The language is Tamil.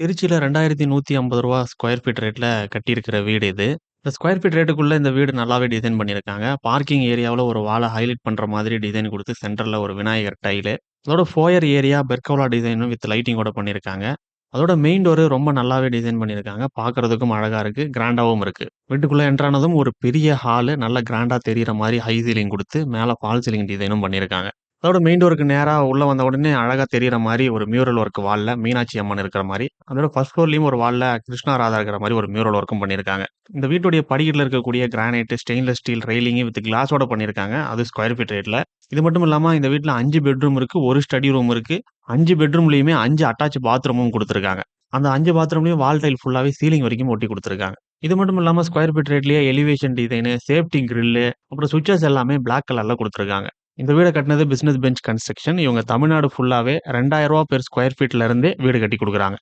திருச்சியில ரூ. 2150 ஸ்கொயர் ஃபீட் ரேட்ல கட்டியிருக்கிற வீடு இது. இந்த ஸ்கொயர் ஃபீட் ரேட்டுக்குள்ள இந்த வீடு நல்லாவே டிசைன் பண்ணியிருக்காங்க. பார்க்கிங் ஏரியாவுல ஒரு வால ஹைலைட் பண்ற மாதிரி டிசைன் குடுத்து சென்டர்ல ஒரு விநாயகர் டைலு. அதோட foyer area pergola design with லைட்டிங்கோட பண்ணியிருக்காங்க. அதோட மெயின் டோரு ரொம்ப நல்லாவே டிசைன் பண்ணியிருக்காங்க. பார்க்கறதுக்கும் அழகா இருக்கு. கிராண்டாவும் இருக்கு. வீட்டுக்குள்ள என்டர் ஆனதும் ஒரு பெரிய ஹாலு நல்ல கிராண்டா தெரியிற மாரி ஹை சீலிங் குடுத்து, மேல ஃபால் சீலிங் டிசைனும் பண்ணியிருக்காங்க. அதோட மெயின் டோருக்கு நேரா உள்ள வந்த உடனே அழகா தெரியிற மாரி ஒரு மியூரல் ஒர்க் வால்ல மீனாட்சி அம்மன் இருக்கிற மாரி, அதோட ஃபர்ஸ்ட் ஃப்ளோர்லயும் ஒரு வால்ல கிருஷ்ணா, ராதா இருக்கிற மாரி ஒரு மியூரல் ஒர்க்கும் பண்ணியிருக்காங்க. இந்த வீட்டுடைய படிக்கட்டுல இருக்கக்கூடிய granite, stainless steel railing with கிளாஸோட பண்ணியிருக்காங்க. அது ஸ்கொயர் ஃபீட் ரேட்ல. இது மட்டும் இல்லாம இந்த வீட்ல 5 பெட்ரூம் இருக்கு. 1 ஸ்டடி ரூம் இருக்கு. 5 பெட்ரூம்லயுமே 5 அட்டாச் பாத்ரூமும் குடுத்திருக்காங்க. அந்த 5 பாத்ரூம்லயும் வால் டைல் ஃபுல்லாவே சீலிங் வரைக்கும் ஒட்டி குடுத்திருக்காங்க. இது மட்டும் இல்லாம ஸ்கொயர் ஃபீட் ரேட்லயே எலிவேஷன் டிசைனு, சேஃப்டி கிரில்லு, அப்புறம் ஸ்விட்சஸ் எல்லாமே பிளாக் கலர்ல குடுத்திருக்காங்க. இந்த வீட கட்டுனது பிசினஸ் பெஞ்ச் கன்ஸ்ட்ரக்ஷன். இவங்க தமிழ்நாடு ஃபுல்லாவே ரூ. 2000 பெர் ஸ்கொயர் ஃபீட்ல இருந்தே வீடு கட்டி குடுக்குறாங்க.